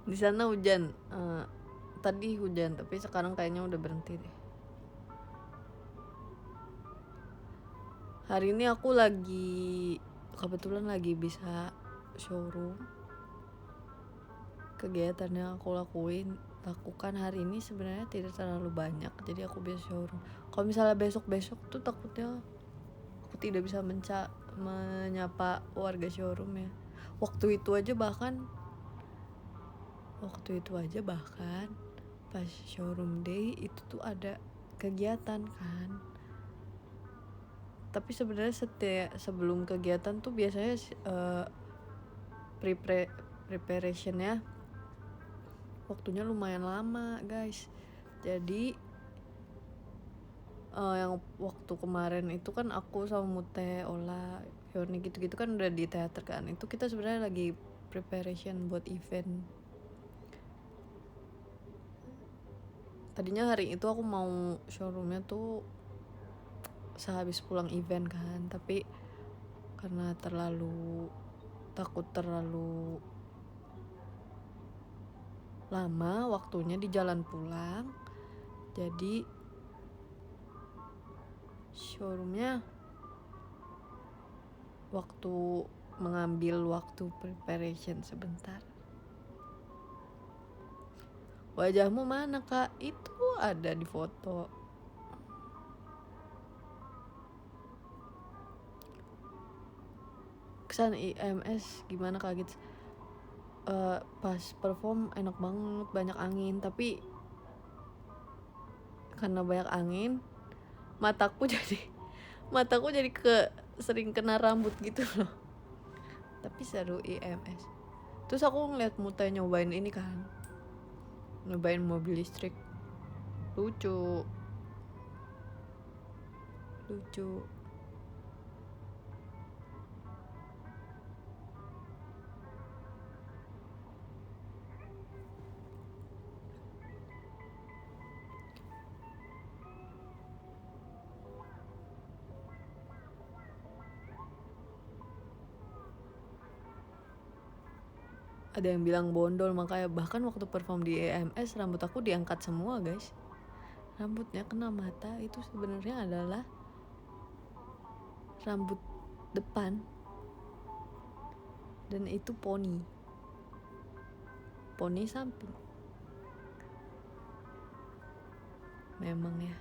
Di sana hujan. Tadi hujan, tapi sekarang kayaknya udah berhenti deh. Hari ini aku kebetulan lagi bisa showroom. Kegiatan yang aku lakukan hari ini sebenarnya tidak terlalu banyak, jadi aku bisa showroom. Kalau misalnya besok tuh takutnya aku tidak bisa menyapa warga showroom ya. Waktu itu aja bahkan pas showroom day itu tuh ada kegiatan kan. Tapi sebenarnya sebelum kegiatan tuh biasanya preparationnya waktunya lumayan lama guys. Jadi yang waktu kemarin itu kan aku sama Mute, Ola, Yoni gitu-gitu kan udah di teater kan. Itu kita sebenarnya lagi preparation buat event. Tadinya hari itu aku mau showroomnya tuh sehabis pulang event kan, tapi karena takut terlalu lama waktunya di jalan pulang, jadi showroomnya mengambil waktu preparation sebentar. Wajahmu mana kak? Itu ada di foto. Kesan IMS gimana kak gitu? Pas perform enak banget, banyak angin, tapi karena banyak angin mataku jadi sering kena rambut gitu loh. Tapi seru IMS. Terus aku ngeliat Muta nyobain ini kan, nyobain mobil listrik. Lucu. Ada yang bilang bondol, makanya bahkan waktu perform di EMS rambut aku diangkat semua guys. Rambutnya kena mata itu sebenarnya adalah rambut depan, dan itu poni samping. Memang ya,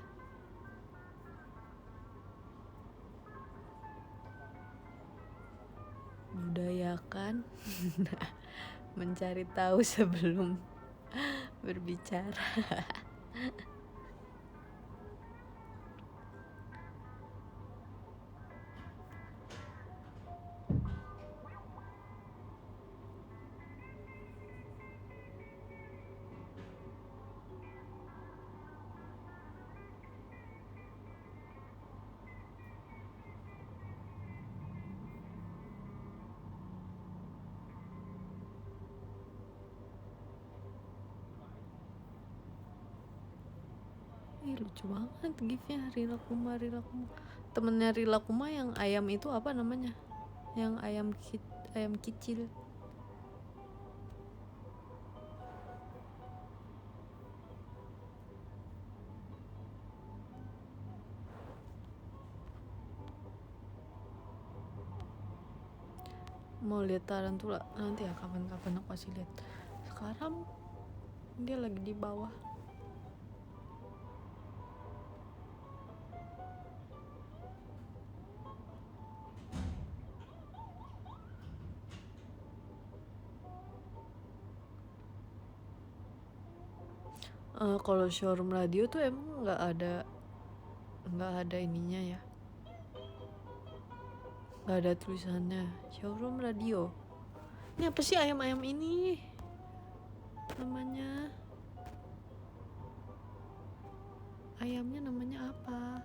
budayakan mencari tahu sebelum berbicara. Lucu banget gifnya Rila Kuma. Temennya Rila Kuma yang ayam itu apa namanya, yang ayam kecil. Mau lihat tarantula nanti ya, kapan-kapan aku kasih lihat. Sekarang dia lagi di bawah. Kalau showroom radio tuh emang nggak ada ininya ya, nggak ada tulisannya showroom radio. Ini apa sih ayam ini namanya? Ayamnya namanya apa?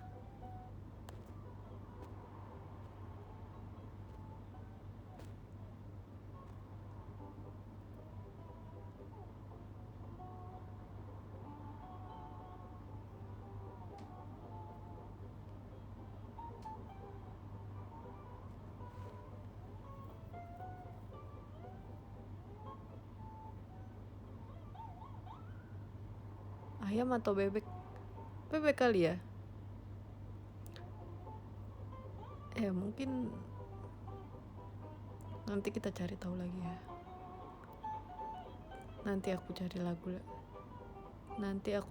Ayam atau bebek? Bebek kali ya? Mungkin nanti kita cari tahu lagi ya. Nanti aku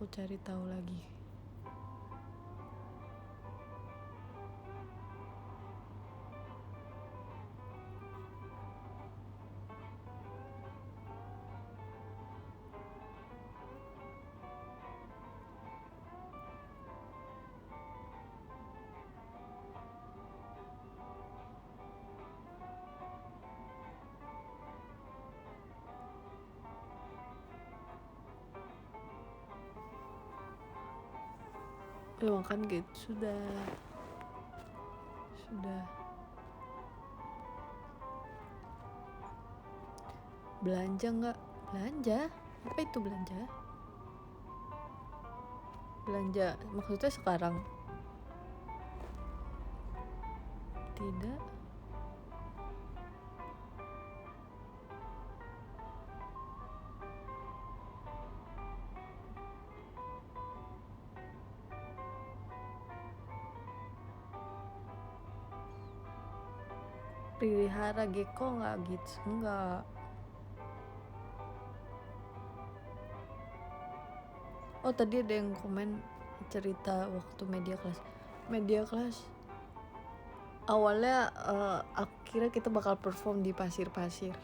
cari tahu lagi. Makan gitu sudah. Belanja nggak? Belanja? Apa itu belanja? Belanja maksudnya sekarang? Tidak. Pelihara gecko nggak gitu? Enggak. Oh tadi ada yang komen cerita waktu media kelas awalnya aku kira kita bakal perform di pasir-pasir.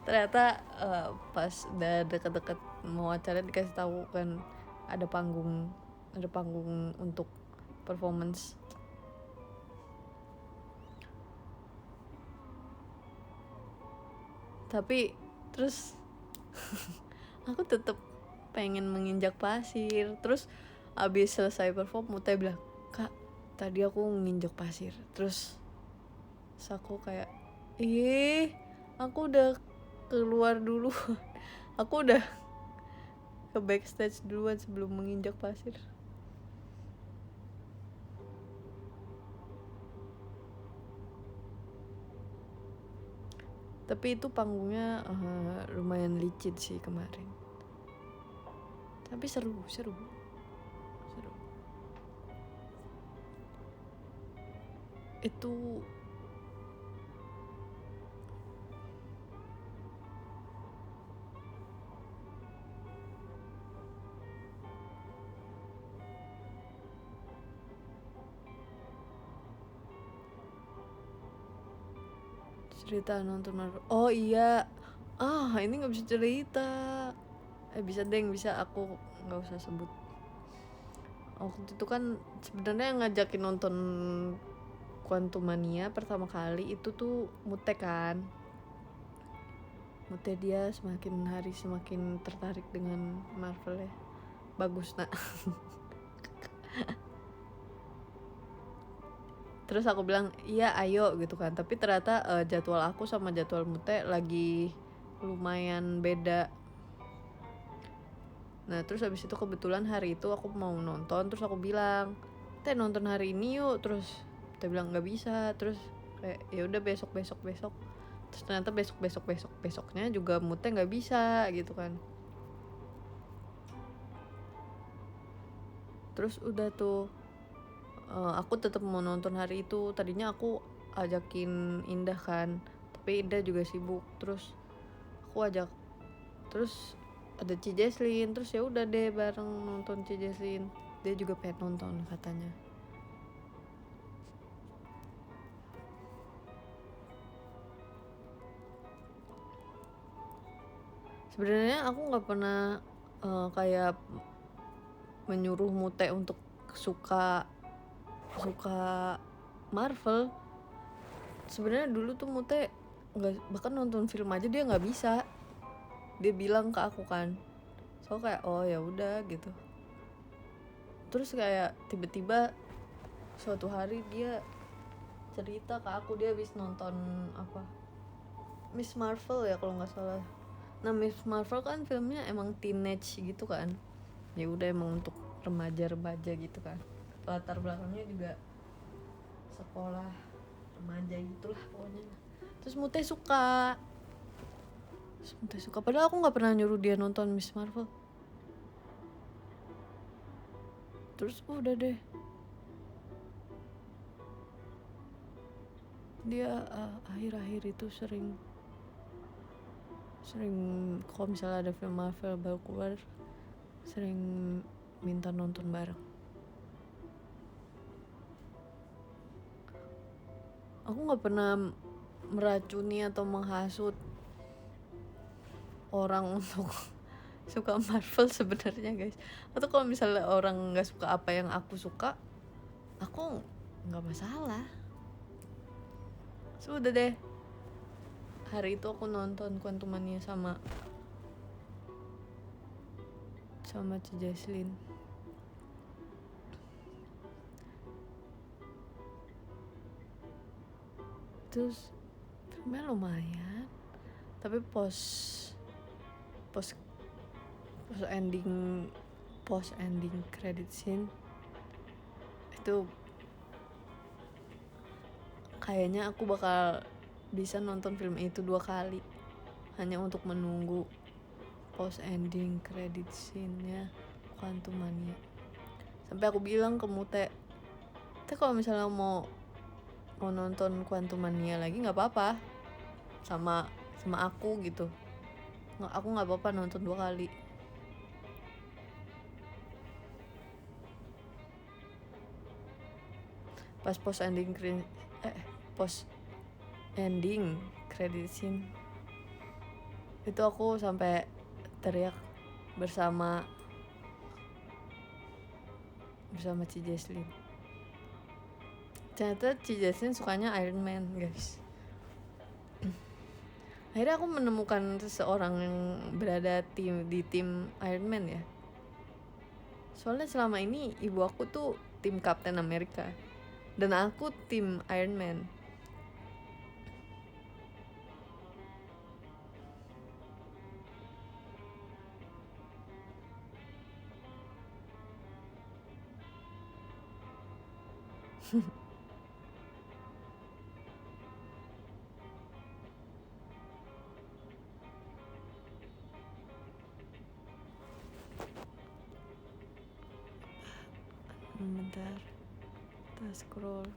Ternyata pas udah deket-deket mau acara dikasih tahu kan ada panggung untuk performance. Tapi terus aku tetap pengen menginjak pasir. Terus abis selesai perform Mutai bilang, "Kak, tadi aku nginjak pasir." Terus aku kayak, aku udah keluar dulu. Aku udah ke backstage duluan sebelum menginjak pasir. Tapi itu panggungnya lumayan licin sih kemarin. Tapi seru. Itu cerita nonton Marvel. Oh iya. Ini nggak bisa cerita. Bisa aku nggak usah sebut. Waktu itu kan sebenarnya ngajakin nonton Quantumania pertama kali itu tuh Mute kan. Mute dia semakin hari semakin tertarik dengan Marvel ya. Bagus nak. Terus aku bilang iya ayo gitu kan. Tapi ternyata jadwal aku sama jadwal Mute lagi lumayan beda. Nah terus habis itu kebetulan hari itu aku mau nonton. Terus aku bilang nonton hari ini yuk. Terus dia bilang nggak bisa. Terus kayak ya udah besok. Terus ternyata besoknya juga Mute nggak bisa gitu kan. Terus udah tuh aku tetap mau nonton hari itu. Tadinya aku ajakin Indah kan, tapi Indah juga sibuk. Terus aku ajak, terus ada Ci Jesslyn. Terus ya udah deh bareng nonton Ci Jesslyn. Dia juga pengen nonton katanya. Sebenarnya aku nggak pernah kayak menyuruh Mute untuk suka Marvel. Sebenarnya dulu tuh Mute nggak, bahkan nonton film aja dia nggak bisa. Dia bilang ke aku kan, Aku kayak oh ya udah gitu. Terus kayak tiba-tiba suatu hari dia cerita ke aku, dia habis nonton apa Miss Marvel ya kalau nggak salah. Nah Miss Marvel kan filmnya emang teenage gitu kan, ya udah emang untuk remaja-remaja gitu kan, latar belakangnya juga sekolah remaja gitulah pokoknya. Terus Mute suka padahal aku nggak pernah nyuruh dia nonton Miss Marvel. Terus udah deh dia akhir-akhir itu sering kalau misalnya ada film Marvel baru keluar sering minta nonton bareng. Aku nggak pernah meracuni atau menghasut orang untuk suka Marvel sebenarnya guys. Atau kalau misalnya orang nggak suka apa yang aku suka, aku nggak masalah. Sudah deh, hari itu aku nonton Quantumania sama Ci Jesslyn. Terus filmnya lumayan, tapi post ending credit scene itu kayaknya aku bakal bisa nonton film itu 2 kali hanya untuk menunggu post ending credit scene-nya Quantumania. Sampai aku bilang ke Mute, kalau misalnya mau nonton Quantumania lagi nggak apa-apa sama aku gitu. Aku nggak apa-apa nonton 2 kali. Pas post ending credit scene itu aku sampai teriak bersama Ci Jesslyn. Ternyata Ci Jesslyn sukanya Iron Man guys. Akhirnya aku menemukan seseorang yang berada di tim Iron Man ya. Soalnya selama ini ibu aku tuh tim Captain America dan aku tim Iron Man. Bentar, kita scroll.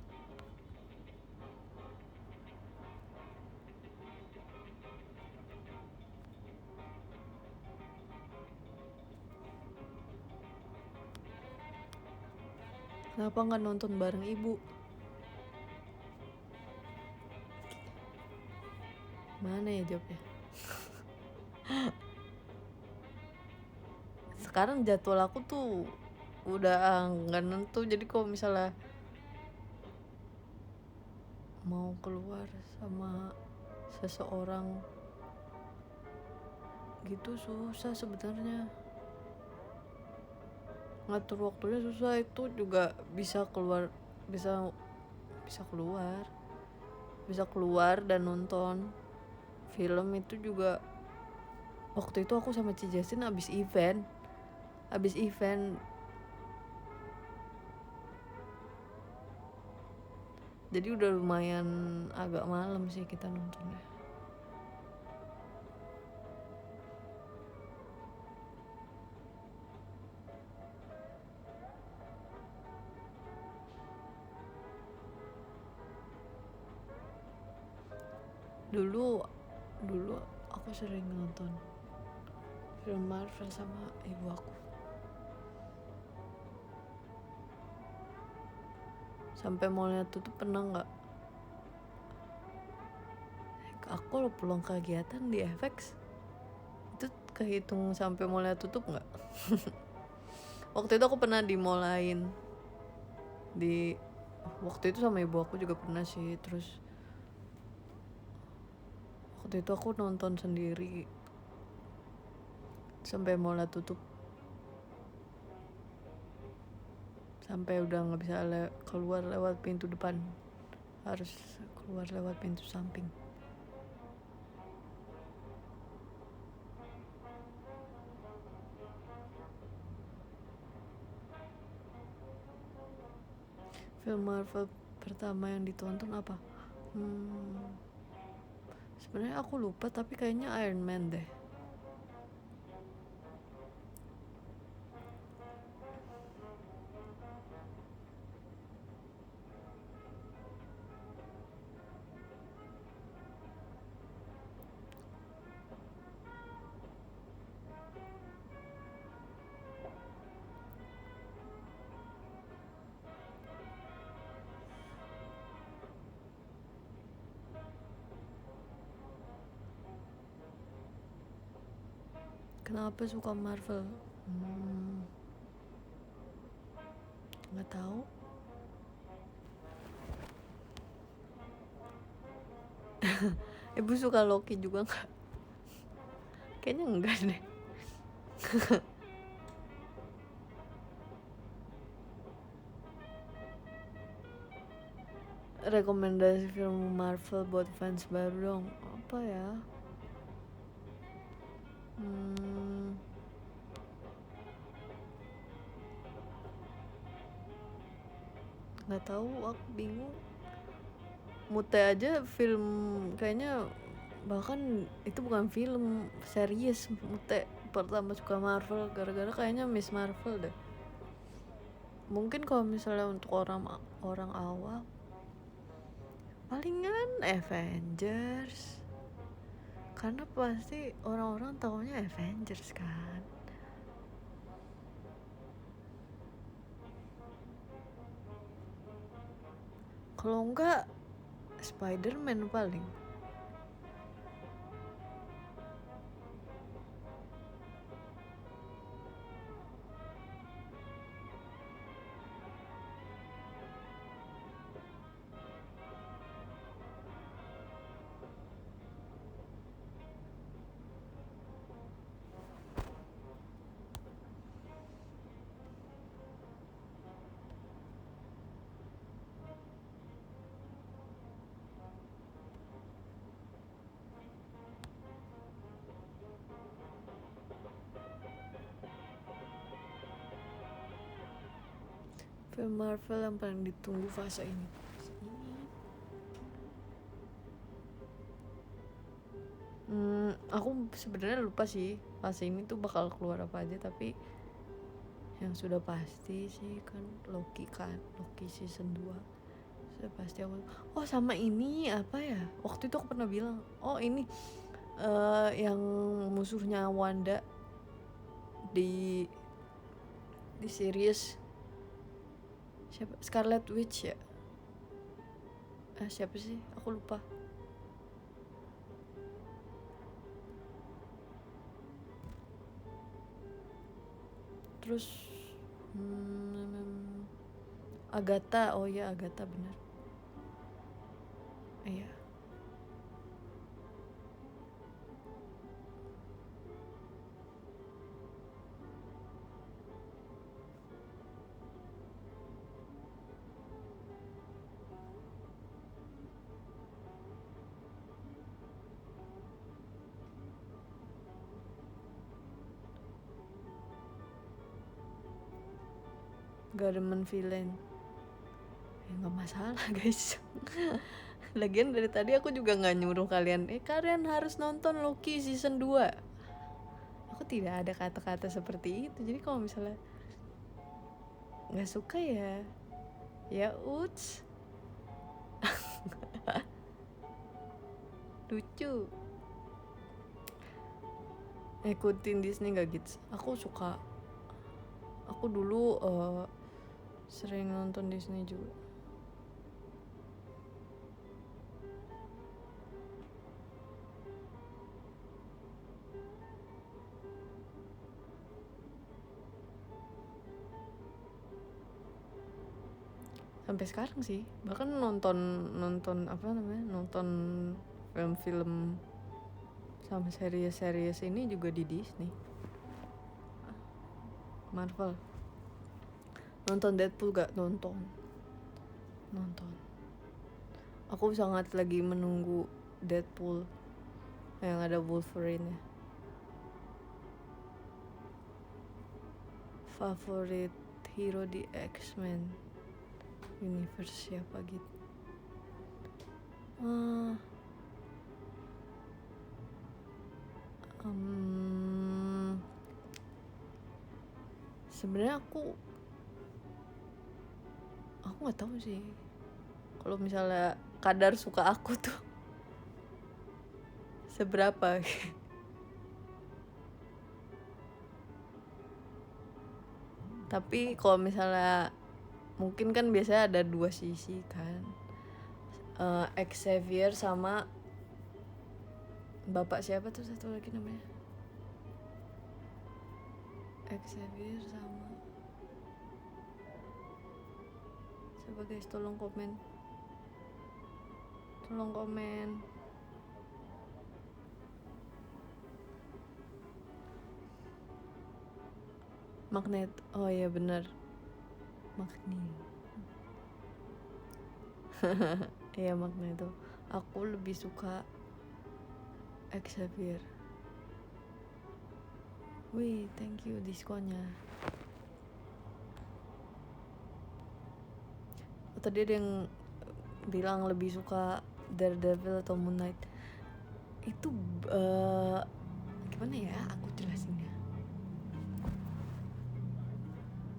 Kenapa nggak nonton bareng ibu? Mana ya jawabnya? Sekarang jadwal aku tuh udah nggak nentu, jadi kalau misalnya mau keluar sama seseorang gitu susah sebenarnya. Ngatur waktunya susah, itu juga bisa keluar dan nonton film itu juga. Waktu itu aku sama Ci Jesslyn abis event jadi udah lumayan agak malam sih kita nontonnya. Dulu aku sering nonton film Marvel sama ibu aku. Sampai mallnya tutup pernah nggak? Aku lo pulang kegiatan di FX itu kehitung sampai mallnya tutup nggak? Waktu itu aku pernah di mall lain. Waktu itu sama ibu aku juga pernah sih. Terus waktu itu aku nonton sendiri. sampai mallnya tutup, sampai udah nggak bisa keluar lewat pintu depan, harus keluar lewat pintu samping. Film Marvel pertama yang ditonton apa? Sebenarnya aku lupa, tapi kayaknya Iron Man deh. Kenapa suka Marvel? Nggak tahu. Ibu suka Loki juga nggak? Kayaknya enggak deh. Rekomendasi film Marvel buat fans baru dong. Apa ya? Nggak tahu, aku bingung. Mute aja film kayaknya, bahkan itu bukan film, series. Mute pertama suka Marvel gara-gara kayaknya Miss Marvel deh. Mungkin kalau misalnya untuk orang awam palingan Avengers, karena pasti orang-orang taunya Avengers kan. Kalau enggak Spider-Man paling. Film Marvel yang paling ditunggu fase ini. Aku sebenarnya lupa sih fase ini tuh bakal keluar apa aja, tapi yang sudah pasti sih kan Loki season 2 sudah pasti. Aku sama ini apa ya, waktu itu aku pernah bilang, ini yang musuhnya Wanda di series siapa, Scarlet Witch ya, siapa sih, aku lupa. Terus Agatha, Agatha benar. Iya. Gak demen villain ya nggak masalah guys. Lagian dari tadi aku juga nggak nyuruh kalian harus nonton Loki season 2. Aku tidak ada kata-kata seperti itu. Jadi kalau misalnya nggak suka ya uts. Lucu. Ikutin Disney gak gitu? Aku suka. Aku dulu sering nonton Disney juga. Sampai sekarang sih, bahkan nonton film-film sama series ini juga di Disney. Marvel. Nonton Deadpool gak? Nonton. Aku sangat lagi menunggu Deadpool yang ada Wolverine ya. Favorit hero di X-Men universe siapa gitu? Sebenarnya aku nggak tahu sih. Kalau misalnya kadar suka aku tuh seberapa? Tapi kalau misalnya mungkin kan biasanya ada dua sisi kan, Xavier sama bapak siapa tuh satu lagi namanya, Xavier sama siapa guys, tolong komen. Magnet, oh iya bener, Magnet. Iya Magneto. Aku lebih suka Xavier. Wih, thank you diskonnya. Tadi ada yang bilang lebih suka Daredevil atau Moon Knight. Itu gimana ya aku jelasinnya?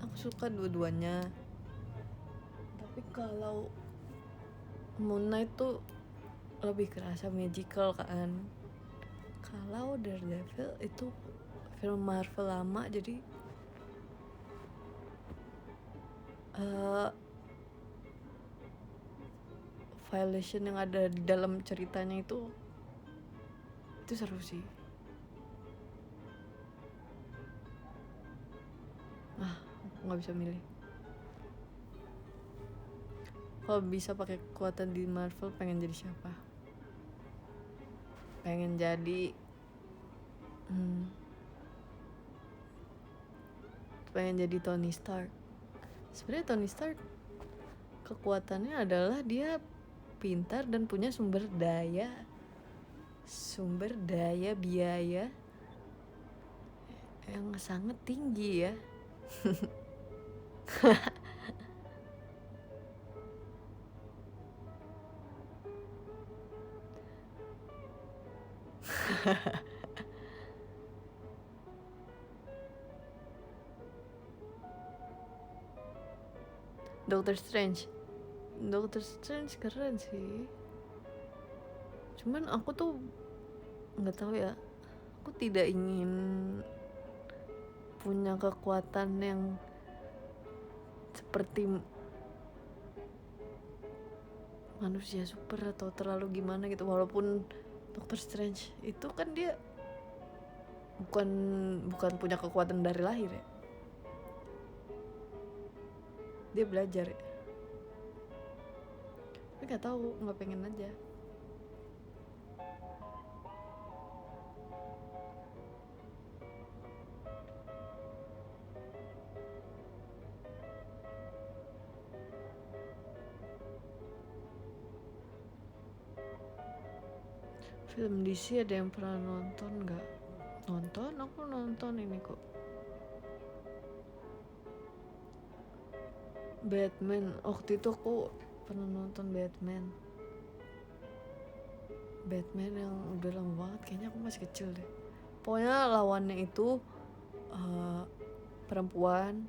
Aku suka dua-duanya. Tapi kalau Moon Knight tuh lebih kerasa magical kan. Kalau Daredevil itu film Marvel lama, jadi violation yang ada di dalam ceritanya itu seru sih. Aku nggak bisa milih. Kalau bisa pakai kekuatan di Marvel, pengen jadi siapa? Pengen jadi Tony Stark. Sebenarnya Tony Stark kekuatannya adalah dia pintar dan punya sumber daya biaya yang sangat tinggi ya. Doctor Strange keren sih. Cuman aku tuh nggak tahu ya. Aku tidak ingin punya kekuatan yang seperti manusia super atau terlalu gimana gitu. Walaupun Doctor Strange itu kan dia bukan punya kekuatan dari lahir ya. Dia belajar ya. Tapi nggak tahu, nggak pengen aja. Film DC ada yang pernah nonton nggak? Aku nonton ini kok. Batman, waktu itu aku pernah nonton Batman yang udah lama banget, kayaknya aku masih kecil deh. Pokoknya lawannya itu perempuan,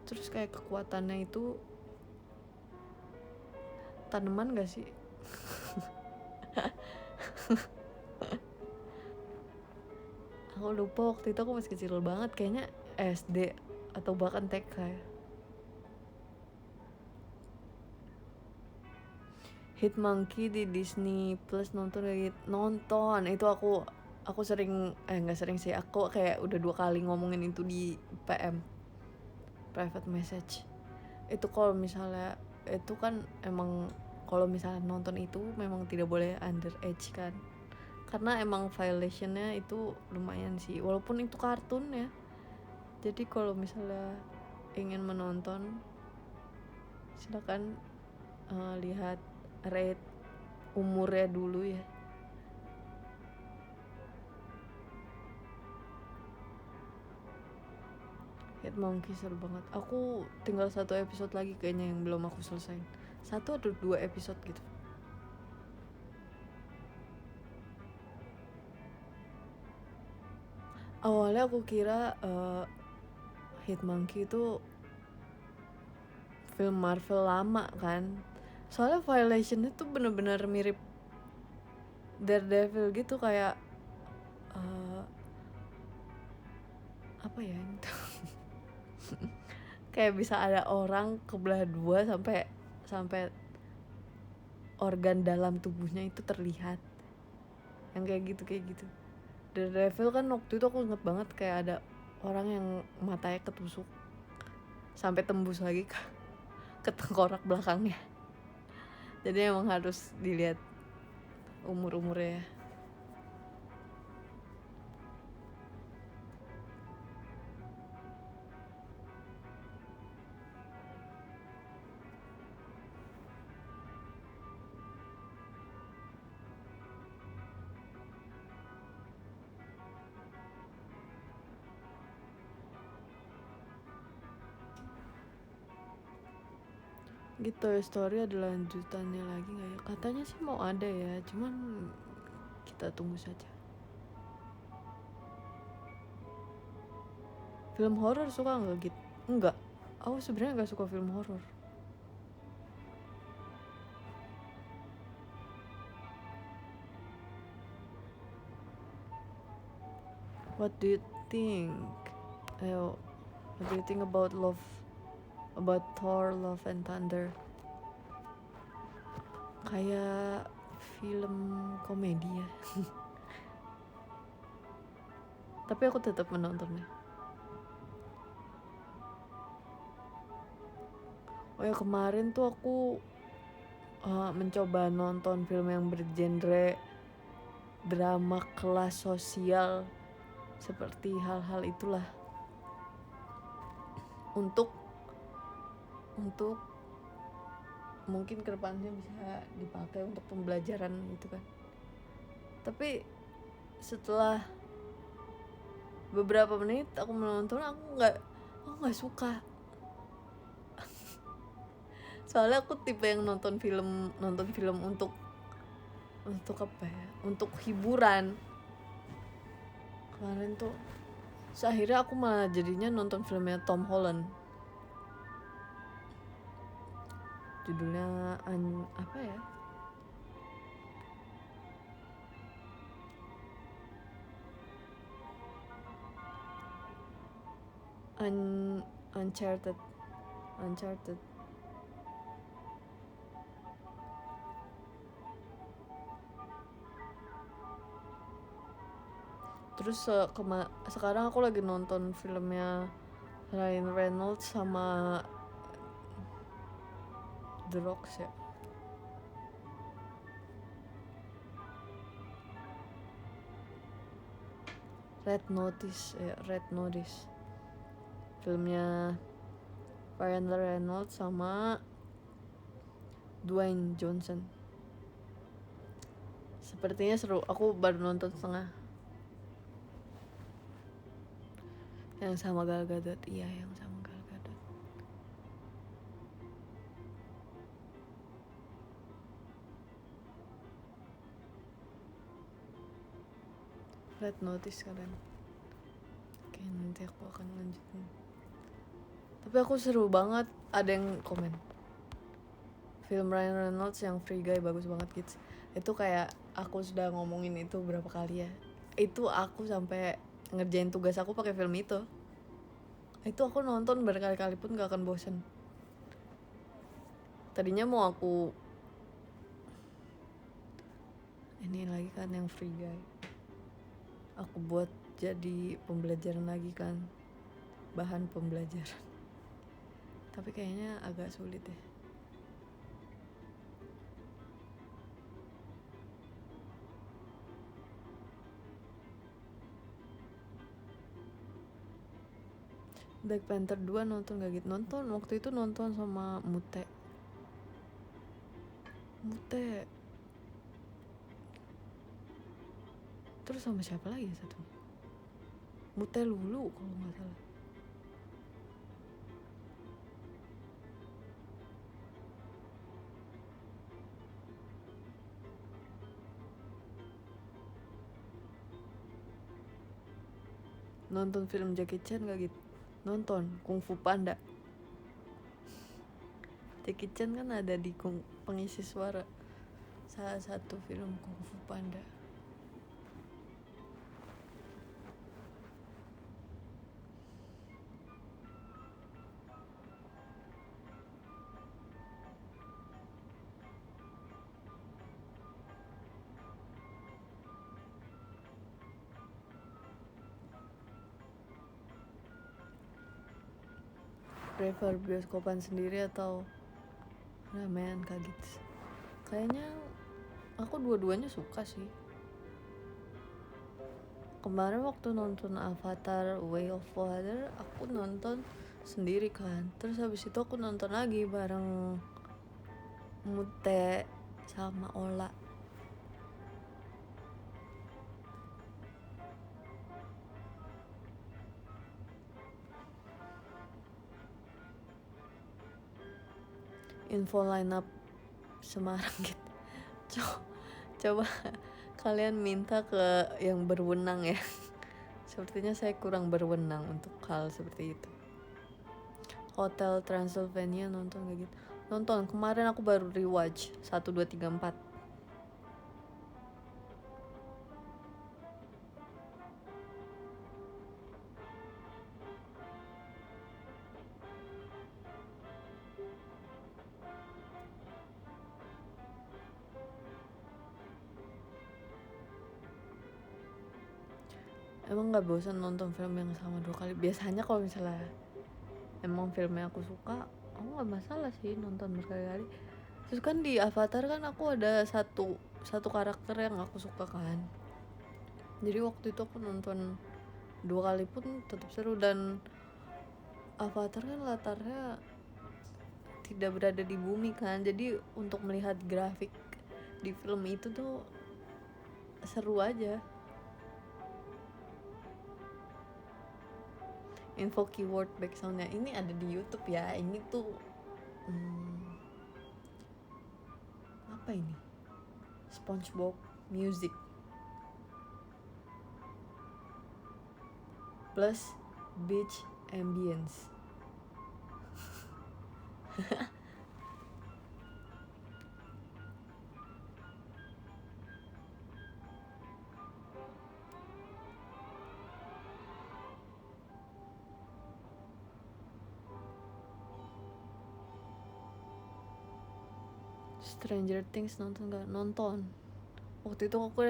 terus kayak kekuatannya itu tanaman gak sih? Aku lupa, waktu itu aku masih kecil banget, kayaknya SD atau bahkan TK ya. Hit Monkey di Disney Plus nonton itu aku sering nggak sering sih, aku kayak udah 2 kali ngomongin itu di PM private message. Itu kalau misalnya itu kan emang kalau misalnya nonton itu memang tidak boleh underage kan, karena emang violationnya itu lumayan sih, walaupun itu kartun ya. Jadi kalau misalnya ingin menonton, silakan lihat rate umurnya dulu ya. Hit Monkey seru banget. Aku tinggal 1 episode lagi kayaknya yang belum aku selesain. 1 atau 2 episode gitu. Awalnya aku kira Hit Monkey itu film Marvel lama kan. Soalnya Violation itu bener-bener mirip Daredevil gitu, kayak apa ya itu kayak bisa ada orang kebelah dua sampai organ dalam tubuhnya itu terlihat, yang kayak gitu. Daredevil kan waktu itu aku inget banget kayak ada orang yang matanya ketusuk sampai tembus lagi ke tengkorak belakangnya. Jadi emang harus dilihat umurnya. Gitu, story ada lanjutannya lagi nggak ya? Katanya sih mau ada ya, cuman kita tunggu saja. Film horor suka nggak gitu? Enggak, aku sebenarnya nggak suka film horor. What do you think? What do you think about Thor, Love and Thunder? Kayak film komedi ya. Tapi aku tetap menontonnya. Oh ya, kemarin tuh aku mencoba nonton film yang bergenre drama kelas sosial, seperti hal-hal itulah, untuk mungkin kedepannya bisa dipakai untuk pembelajaran gitu kan. Tapi setelah beberapa menit aku menonton, aku nggak suka. Soalnya aku tipe yang nonton film untuk apa ya, untuk hiburan. Kemarin tuh akhirnya aku malah jadinya nonton filmnya Tom Holland, judulnya apa ya, Uncharted. Terus sekarang aku lagi nonton filmnya Ryan Reynolds sama The Rock ya. Red Notice. Filmnya Ryan Reynolds sama Dwayne Johnson. Sepertinya seru. Aku baru nonton setengah. Yang sama Gal Gadot. Iya, yang sama Gal Gadot. Red Notice kalian. Oke, nanti aku akan lanjutin. Tapi aku seru banget. Ada yang komen, film Ryan Reynolds yang Free Guy bagus banget kids. Itu kayak aku sudah ngomongin itu berapa kali ya. Itu aku sampai ngerjain tugas aku pakai film itu. Itu aku nonton berkali-kali pun gak akan bosen. Tadinya mau aku ini lagi kan yang Free Guy, aku buat jadi pembelajaran lagi kan, bahan pembelajaran. Tapi kayaknya agak sulit ya. Black Panther 2 nonton gak gitu? Nonton, waktu itu nonton sama Mute. Terus sama siapa lagi satunya? Mute Lulu kalau gak salah. Nonton film Jackie Chan gak gitu? Nonton Kung Fu Panda. Jackie Chan kan ada di pengisi suara salah satu film Kung Fu Panda. Prefer bioskopan sendiri atau ramean kayak gitu? Kayaknya aku dua-duanya suka sih. Kemarin waktu nonton Avatar Way of Water, aku nonton sendiri kan. Terus habis itu aku nonton lagi bareng Mute sama Ola. Info line up Semarang gitu. Coba kalian minta ke yang berwenang ya. Sepertinya saya kurang berwenang untuk hal seperti itu. Hotel Transylvania nonton gak gitu? Nonton, kemarin aku baru rewatch 1, 2, 3, 4. Emang gak bosan nonton film yang sama 2 kali? Biasanya kalau misalnya emang filmnya aku suka, aku gak masalah sih nonton berkali-kali. Terus kan di Avatar kan aku ada satu karakter yang aku suka kan. Jadi waktu itu aku nonton 2 kali pun tetap seru. Dan Avatar kan latarnya tidak berada di bumi kan, jadi untuk melihat grafik di film itu tuh seru aja. Info keyword backsoundnya ini ada di YouTube ya. Ini tuh apa ini? SpongeBob Music plus beach ambience. Stranger Things nonton gak? Nonton. Waktu itu aku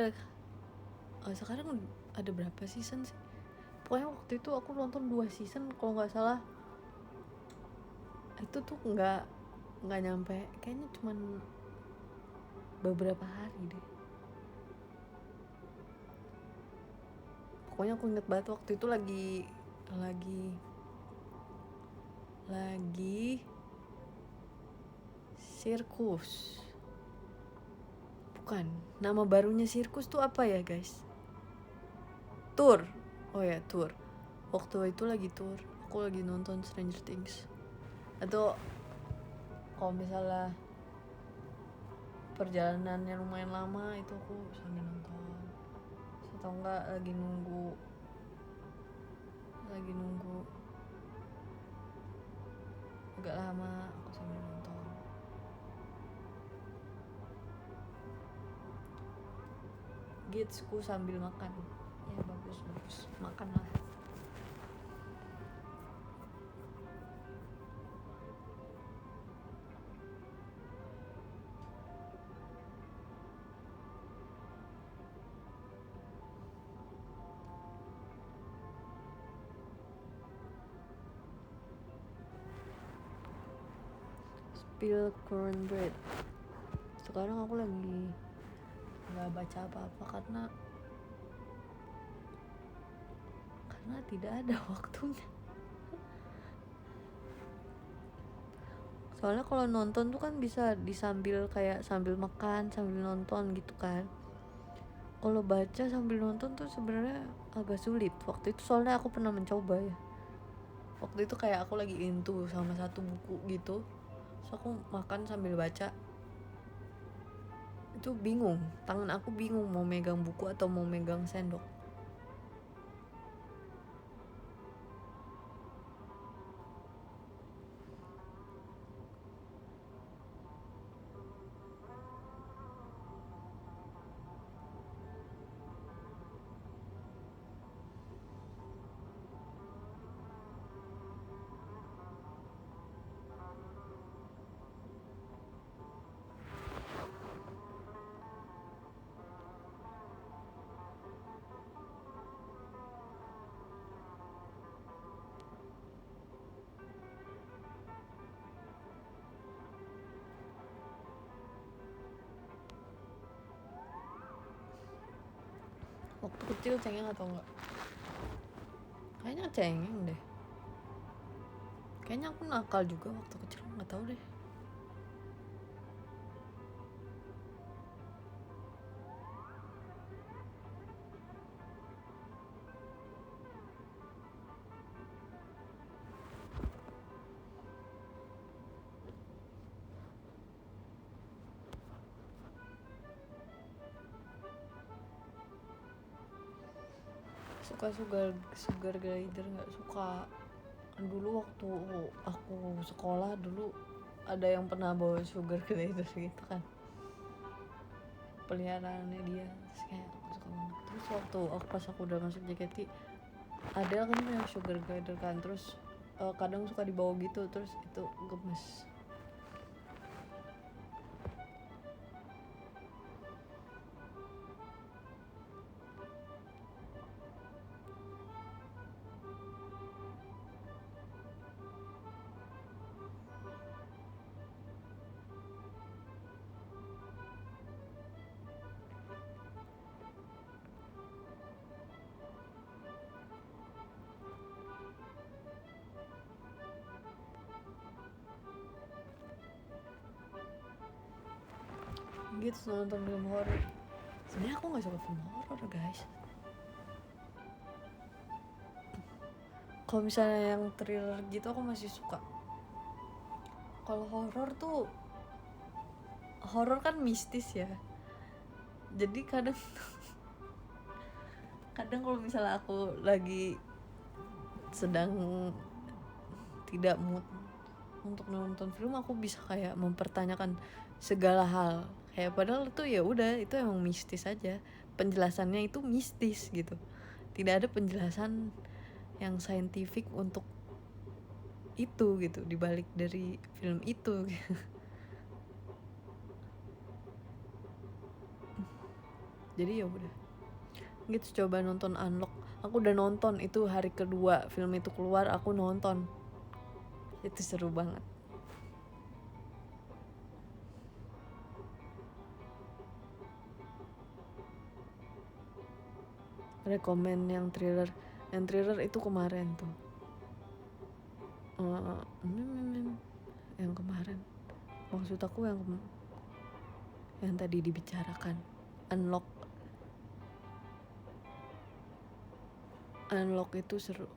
sekarang ada berapa season sih? Pokoknya waktu itu aku nonton 2 season kalau nggak salah. Itu tuh nggak nyampe, kayaknya cuman beberapa hari deh. Pokoknya aku inget banget waktu itu lagi sirkus. Bukan, nama barunya sirkus tuh apa ya guys? Tour. Oh ya, tour. Waktu itu lagi tour, aku lagi nonton Stranger Things. Atau kalau misalnya perjalanannya lumayan lama, itu aku sambil nonton. Atau enggak lagi nunggu agak lama, aku sambil nonton. Gitsku sambil makan. Ya bagus makan lah. Spill cornbread. Sekarang aku lagi nggak baca apa-apa karena tidak ada waktunya. Soalnya kalau nonton tuh kan bisa disambil kayak sambil makan sambil nonton gitu kan. Kalau baca sambil nonton tuh sebenarnya agak sulit waktu itu, soalnya aku pernah mencoba ya. Waktu itu kayak aku lagi into sama satu buku gitu, so aku makan sambil baca. Itu bingung, tangan aku bingung mau megang buku atau mau megang sendok. Waktu kecil cengeng atau enggak? Kayaknya cengeng deh. Kayaknya aku nakal juga waktu kecil, nggak tahu deh. Suka sugar glider nggak suka. Dulu waktu aku sekolah dulu ada yang pernah bawa sugar glider gitu kan, peliharaannya dia, terus kayak aku suka banget. Terus waktu pas aku udah masuk JKT ada kan yang sugar glider kan, terus kadang suka dibawa gitu, terus itu gemes. Gitu nonton film horor. Sebenarnya aku nggak suka film horor guys. Kalau misalnya yang thriller gitu aku masih suka. Kalau horor tuh, horor kan mistis ya, jadi kadang kalau misalnya aku lagi sedang tidak mood untuk nonton film, aku bisa kayak mempertanyakan segala hal, kayak padahal itu ya udah, itu emang mistis aja, penjelasannya itu mistis gitu, tidak ada penjelasan yang saintifik untuk itu gitu, dibalik dari film itu. Jadi ya udah gitu, coba nonton Unlock. Aku udah nonton itu hari kedua film itu keluar, aku nonton, itu seru banget. Rekomen yang thriller itu kemarin tuh, yang kemarin, maksud aku yang tadi dibicarakan, Unlock. Unlock itu seru.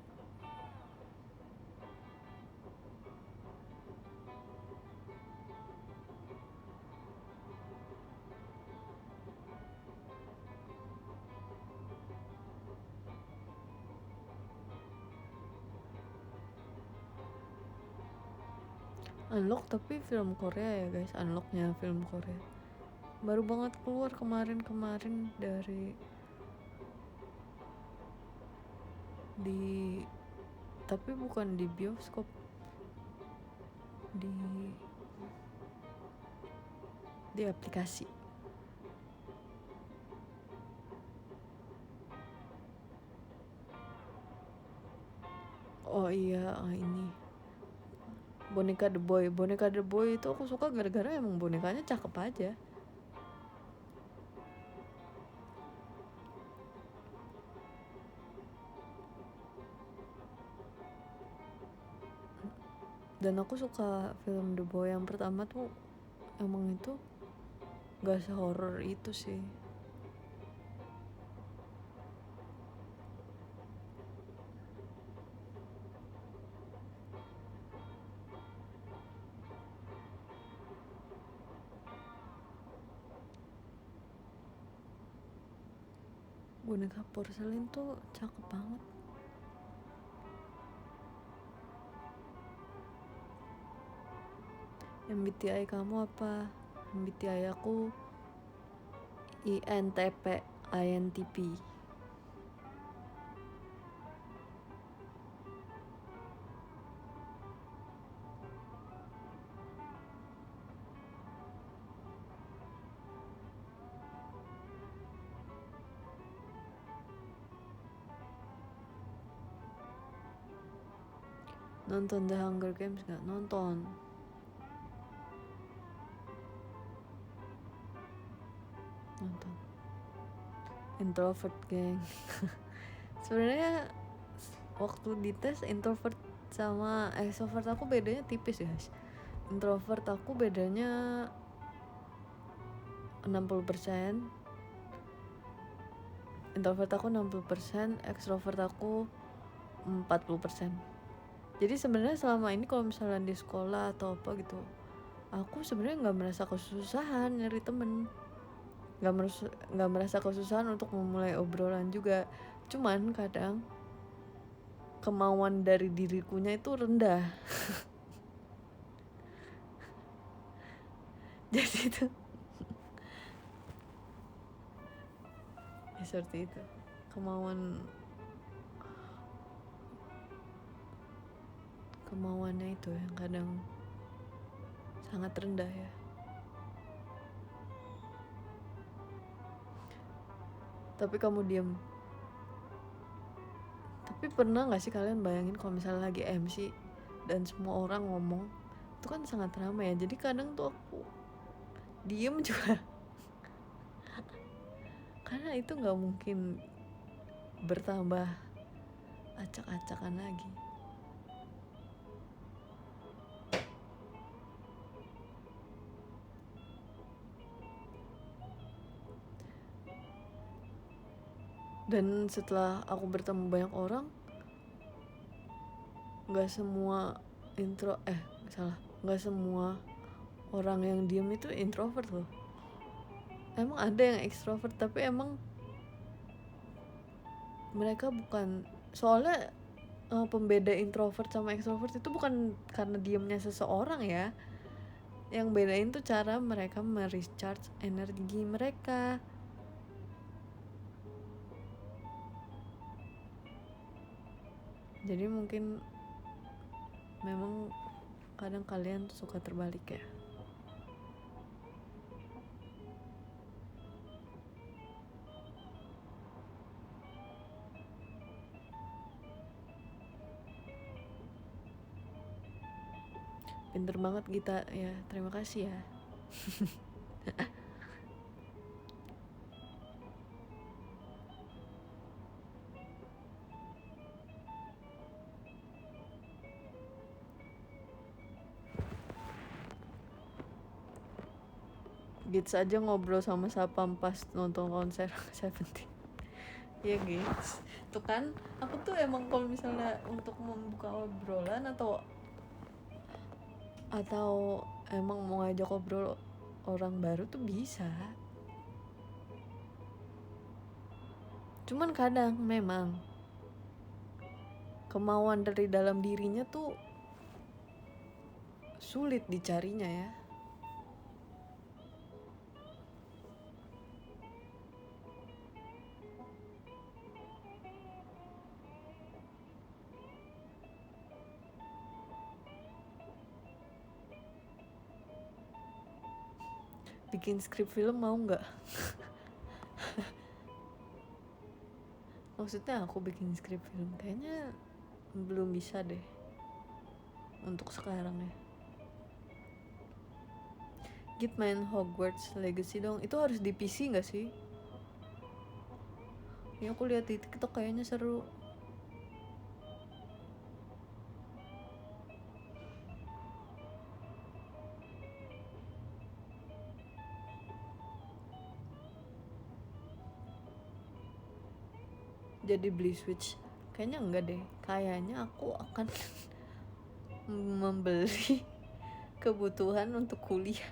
Unlock tapi film Korea ya guys, Unlocknya film Korea, baru banget keluar kemarin dari di, tapi bukan di bioskop, di aplikasi. Oh iya, ini boneka The Boy itu aku suka gara-gara emang bonekanya cakep aja. Dan aku suka film The Boy yang pertama tuh, emang itu gak sehoror itu sih. Boneka porselin tuh cakep banget. MBTI kamu apa? MBTI aku INTP INTP. Nonton The Hunger Games gak? Nonton. Introvert geng. Sebenarnya waktu dites introvert sama extrovert aku bedanya tipis guys. Introvert aku bedanya 60%. Introvert aku 60%, extrovert aku 40%. Jadi sebenarnya selama ini kalau misalnya di sekolah atau apa gitu, aku sebenarnya nggak merasa kesusahan nyari temen, nggak merasa kesusahan untuk memulai obrolan juga. Cuman kadang kemauan dari dirikunya itu rendah. Jadi itu ya seperti itu, kemauannya itu yang kadang sangat rendah ya. Tapi kamu diam. Tapi pernah gak sih kalian bayangin kalau misalnya lagi MC dan semua orang ngomong, itu kan sangat ramai ya. Jadi kadang tuh aku diem juga. Karena itu gak mungkin bertambah acak-acakan lagi. Dan setelah aku bertemu banyak orang, gak semua orang yang diem itu introvert loh. Emang ada yang extrovert, tapi emang mereka bukan, soalnya pembeda introvert sama extrovert itu bukan karena diemnya seseorang ya. Yang bedain tuh cara mereka merecharge energi mereka. Jadi mungkin memang kadang kalian tuh suka terbalik ya. Pinter banget Gita ya, terima kasih ya. Gits aja ngobrol sama Sapam pas nonton konser Seventeen. Iya Gits, tuh kan aku tuh emang kalau misalnya untuk membuka obrolan atau emang mau ngajak ngobrol orang baru tuh bisa. Cuman kadang memang kemauan dari dalam dirinya tuh sulit dicarinya ya. Bikin skrip film mau nggak? Maksudnya aku bikin skrip film kayaknya belum bisa deh untuk sekarang ya. Git main Hogwarts Legacy dong. Itu harus di PC nggak sih? Ya aku lihat di TikTok kayaknya seru. jadi beli Switch. Kayaknya enggak deh, kayaknya aku akan membeli kebutuhan untuk kuliah.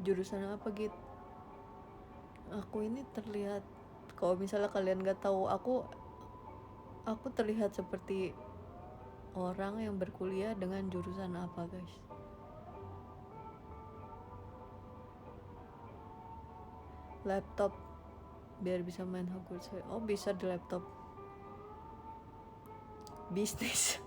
Jurusan apa gitu? Aku ini terlihat, kalau misalnya kalian gak tahu, aku terlihat seperti orang yang berkuliah dengan jurusan apa, guys? Laptop, biar bisa main Hogwarts. Oh, bisa di laptop. Bisnis.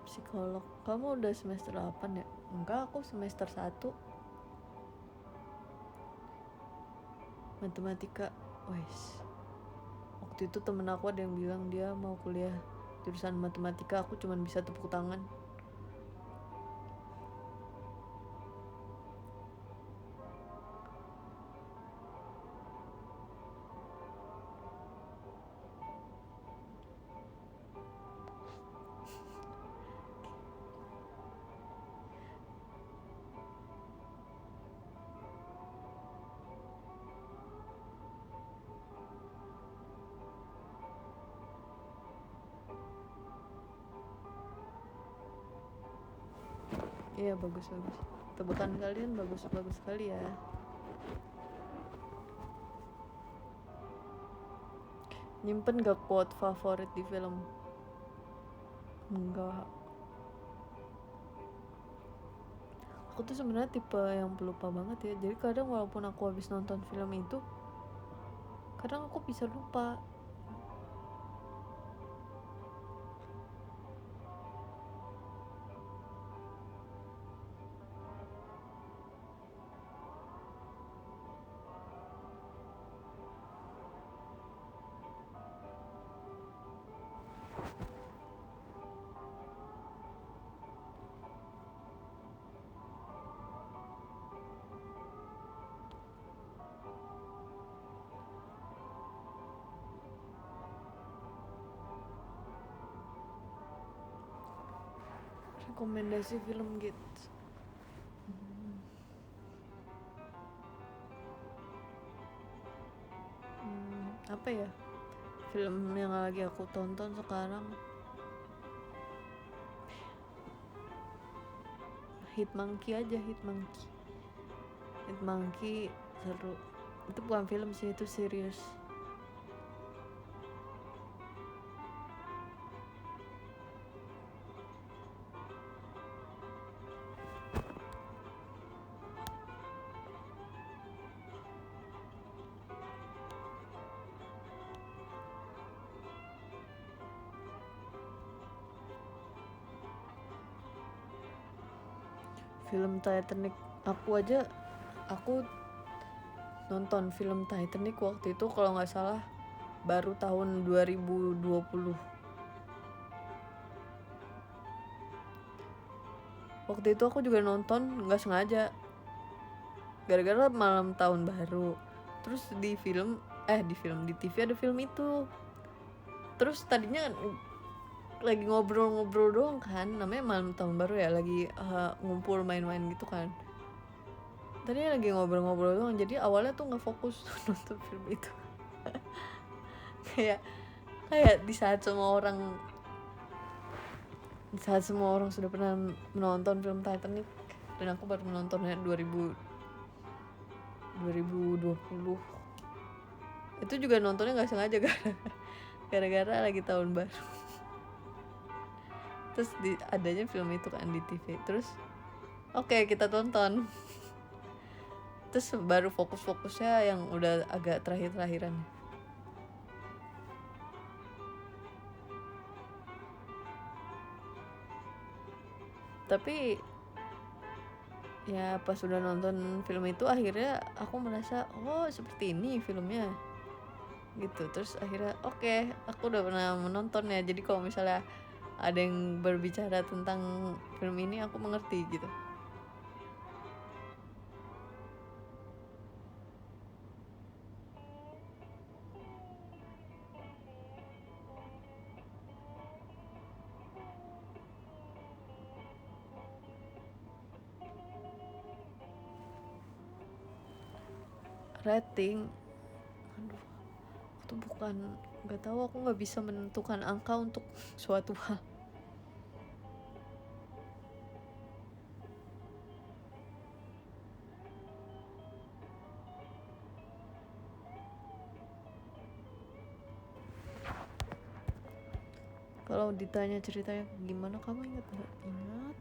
Psikolog. Kamu udah semester 8 ya? Enggak, aku semester 1. Matematika. Wes. Waktu itu temen aku ada yang bilang dia mau kuliah jurusan matematika, aku cuman bisa tepuk tangan. Iya, bagus. Tebakan kalian bagus sekali ya. Nyimpen gak quote favorit di film? Enggak. Aku tuh sebenarnya tipe yang pelupa banget ya. Jadi kadang walaupun aku habis nonton film itu, kadang aku bisa lupa. Rekomendasi film gitu. Apa ya? Film yang lagi aku tonton sekarang, Hitmonkey aja. Hitmonkey seru. Itu bukan film sih, itu serius. Film Titanic, aku nonton film Titanic waktu itu kalau nggak salah baru tahun 2020. Waktu itu aku juga nonton nggak sengaja, gara-gara malam tahun baru. Terus di TV ada film itu. Terus tadinya lagi ngobrol-ngobrol doang kan, namanya malam tahun baru ya, lagi ngumpul main-main gitu kan. Tadinya lagi ngobrol-ngobrol doang, jadi awalnya tuh nggak fokus nonton film itu. kayak di saat semua orang sudah pernah menonton film Titanic, dan aku baru menontonnya 2020. Itu juga nontonnya nggak sengaja gara-gara lagi tahun baru. Terus adanya film itu kan di TV, terus oke, kita tonton. Terus baru fokusnya yang udah agak terakhir-terakhiran. Tapi ya pas udah nonton film itu, akhirnya aku merasa oh seperti ini filmnya gitu. Terus akhirnya oke, aku udah pernah menontonnya. Jadi kalau misalnya ada yang berbicara tentang film ini, aku mengerti gitu. Rating, aduh, aku tuh bukan, nggak tahu, aku nggak bisa menentukan angka untuk suatu hal. Kalau ditanya ceritanya gimana, kamu ingat nggak? Ingat.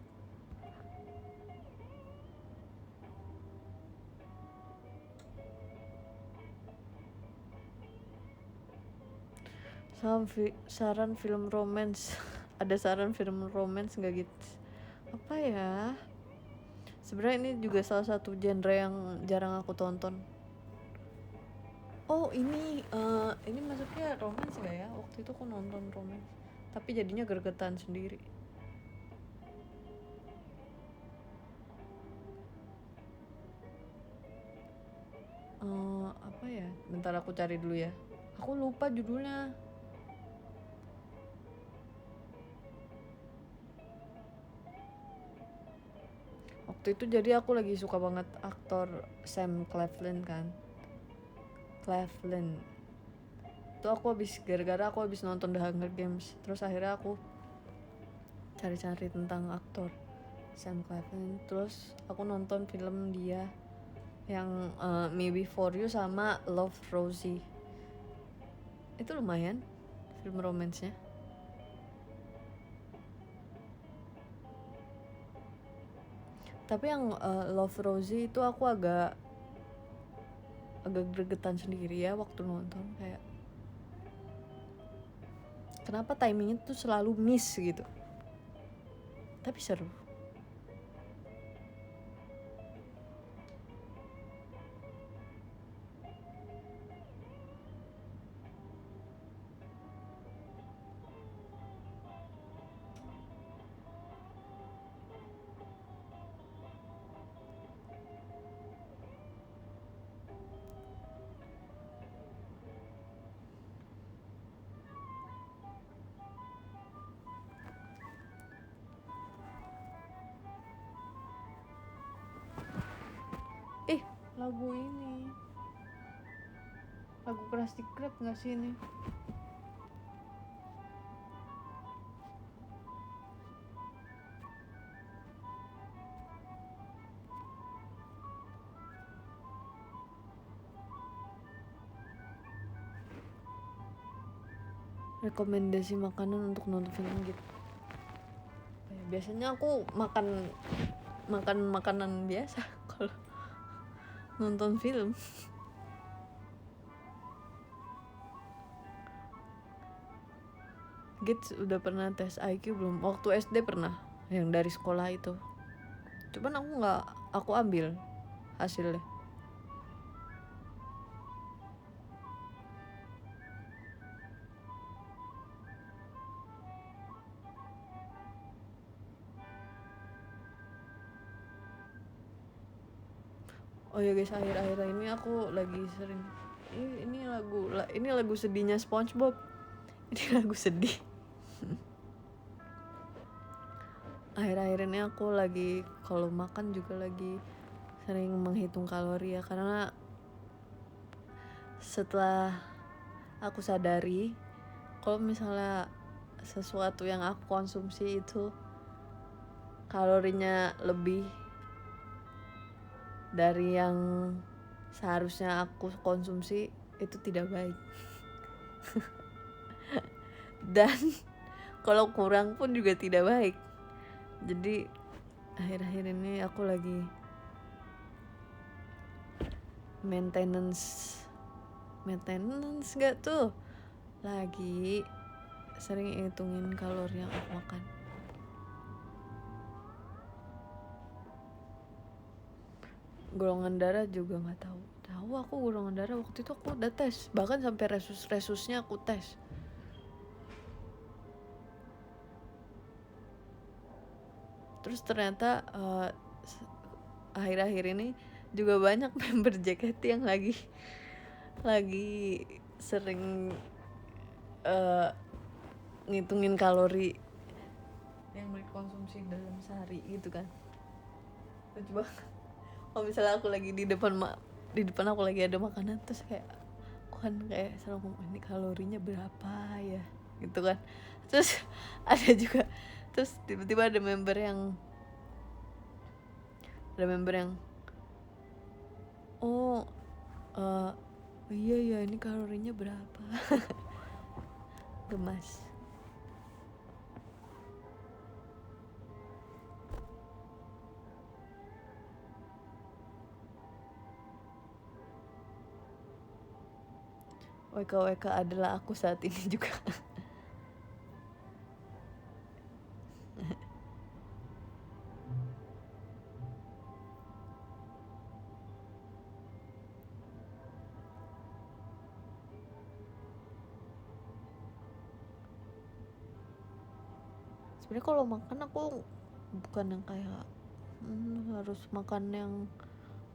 Saran film romance. Ada saran film romance nggak gitu? Apa ya? Sebenarnya ini juga salah satu genre yang jarang aku tonton. Oh ini masuknya romance nggak ya? Waktu itu aku nonton romance, tapi jadinya gregetan sendiri. Apa ya? Bentar aku cari dulu ya. Aku lupa judulnya. Waktu itu jadi aku lagi suka banget aktor Sam Claflin kan. Claflin. Itu aku gara-gara aku habis nonton The Hunger Games. Terus akhirnya aku cari-cari tentang aktor Sam Claflin. Terus aku nonton film dia yang Me Before You sama Love Rosie. Itu lumayan film romansnya. Tapi yang Love Rosie itu aku agak gregetan sendiri ya waktu nonton, kayak kenapa timingnya tuh selalu miss gitu. Tapi seru. Lagu ini, lagu Krusty Krab nggak sih ini? Rekomendasi makanan untuk nonton film gitu. Biasanya aku makan makanan biasa kalau nonton film. Gits udah pernah tes IQ belum? Waktu SD pernah, yang dari sekolah itu. Cuman aku ambil hasilnya. Oh ya guys, akhir-akhir ini aku lagi sering ini lagu sedihnya SpongeBob. Ini lagu sedih. Akhir-akhir ini aku lagi kalau makan juga lagi sering menghitung kalori ya, karena setelah aku sadari kalau misalnya sesuatu yang aku konsumsi itu kalorinya lebih dari yang seharusnya aku konsumsi, itu tidak baik. Dan kalau kurang pun juga tidak baik. Jadi akhir-akhir ini aku lagi maintenance gak tuh, lagi sering hitungin kalori yang aku makan. Golongan darah juga nggak tahu aku golongan darah. Waktu itu aku udah tes, bahkan sampai resusnya aku tes. Terus ternyata akhir-akhir ini juga banyak member JKT yang lagi sering ngitungin kalori yang mereka konsumsi dalam sehari gitu kan. Lucu banget. Kalau misalnya aku lagi di depan aku lagi ada makanan, terus kayak aku kan kayak selalu ngomong ini kalorinya berapa ya gitu kan. Terus ada juga, terus tiba-tiba ada member yang oh iya ya ini kalorinya berapa. Gemas. WKWK adalah aku saat ini juga. Sebenarnya kalau makan aku bukan yang kayak harus makan yang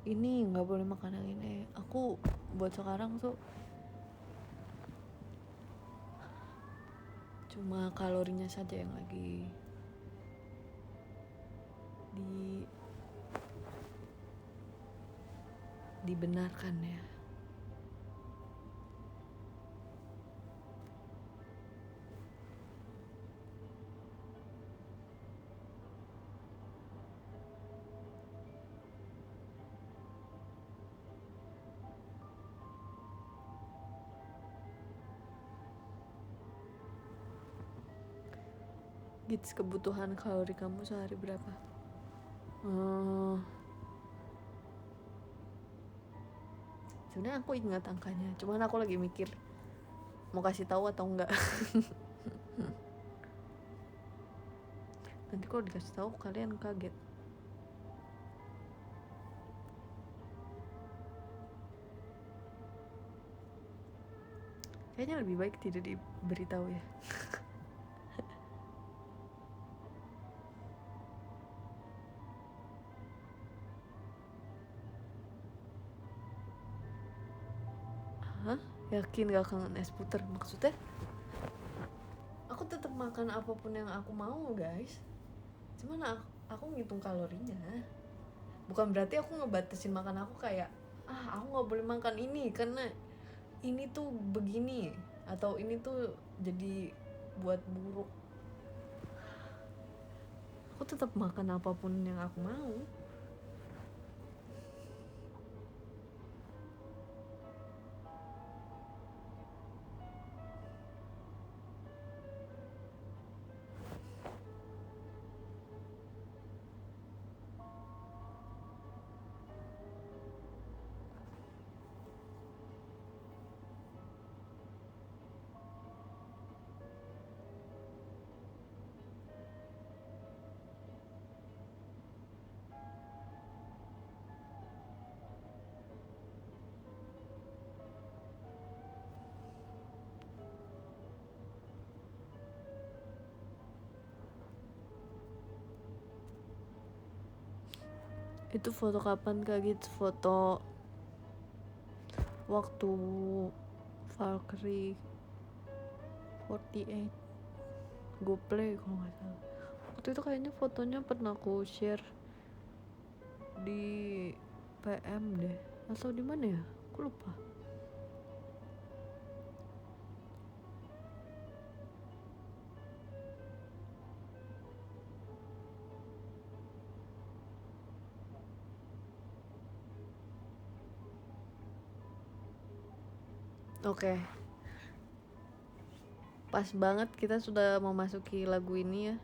ini, nggak boleh makan yang ini. Aku buat sekarang tuh cuma kalorinya saja yang lagi dibenarkan ya. Gids, kebutuhan kalori kamu sehari berapa? Sebenarnya aku ingat angkanya, cuman aku lagi mikir mau kasih tahu atau enggak. Nanti kalau dikasih tahu kalian kaget. Kayaknya lebih baik tidak diberitahu ya. Hah? Yakin gak kangen es puter? Maksudnya aku tetap makan apapun yang aku mau guys, cuman aku ngitung kalorinya. Bukan berarti aku ngebatasin makan aku kayak aku gak boleh makan ini karena ini tuh begini, atau ini tuh jadi buat buruk. Aku tetap makan apapun yang aku mau. Itu foto kapan Kak Gits? Foto waktu Valkyrie 48 Go Play kalau nggak salah. Waktu itu kayaknya fotonya pernah aku share di PM deh, atau di mana ya? Aku lupa. Oke. Pas banget kita sudah memasuki lagu ini ya.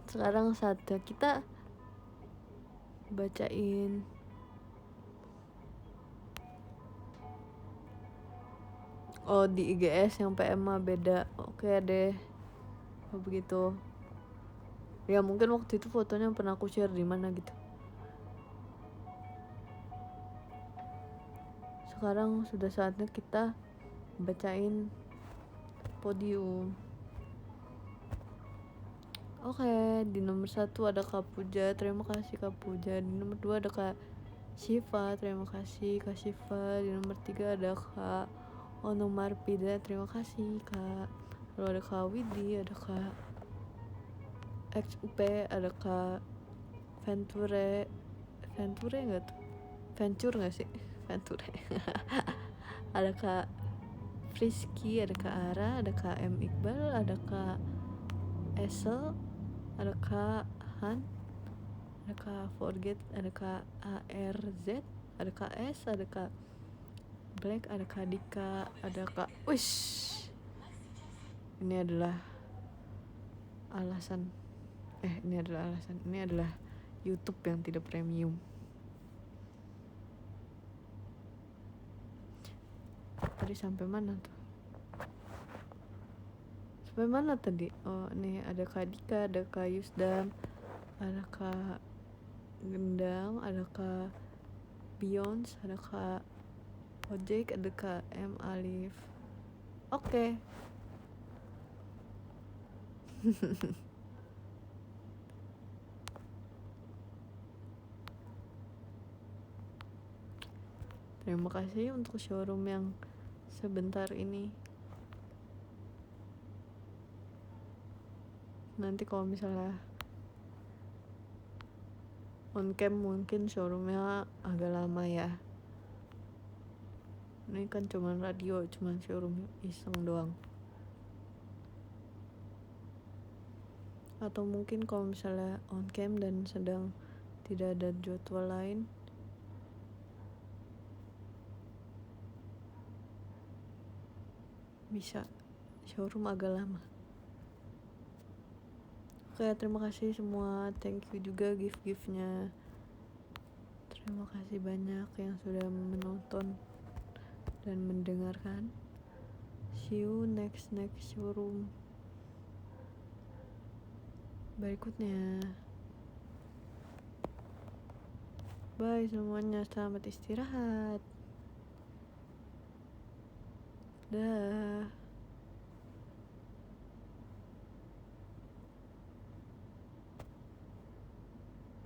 Sekarang saatnya kita bacain di IGS, yang PM mah beda. Oke deh. Oh begitu. Ya mungkin waktu itu fotonya pernah aku share di mana gitu. Sekarang sudah saatnya kita bacain podium. Oke, di nomor 1 ada Kak Puja, terima kasih Kak Puja. Di nomor 2 ada Kak Syifa, terima kasih Kak Syifa. Di nomor 3 ada Kak Onomarpida, terima kasih Kak. Lalu ada Kak Widi, ada Kak XUP, ada Kak Venture nggak tuh? Venture nggak sih? Venture. Ada Kak Frisky, ada Kak Ara, ada Kak M Iqbal, ada Kak Esel, ada Kak Han, ada Kak Forget, ada Kak ARZ, ada Kak S, ada Kak Black, ada Kak Dika, ada Kak Wish. Ini adalah alasan ini adalah YouTube yang tidak premium. Tadi sampai mana tuh? Sampai mana tadi? Oh, nih ada Kak Dika, ada Kak Yusdan, ada Kak Gendang, ada Kak Beyonce, ada Kak Ojek, ada Kak M Alif. Oke. Terima kasih untuk showroom yang sebentar ini. Nanti kalau misalnya on cam mungkin showroomnya agak lama ya. Ini kan cuman radio, cuman showroom iseng doang. Atau mungkin kalau misalnya on cam dan sedang tidak ada jadwal lain, bisa showroom agak lama. Oke, terima kasih semua. Thank you juga gift-giftnya. Terima kasih banyak yang sudah menonton dan mendengarkan. See you next showroom berikutnya. Bye semuanya, selamat istirahat. Dah.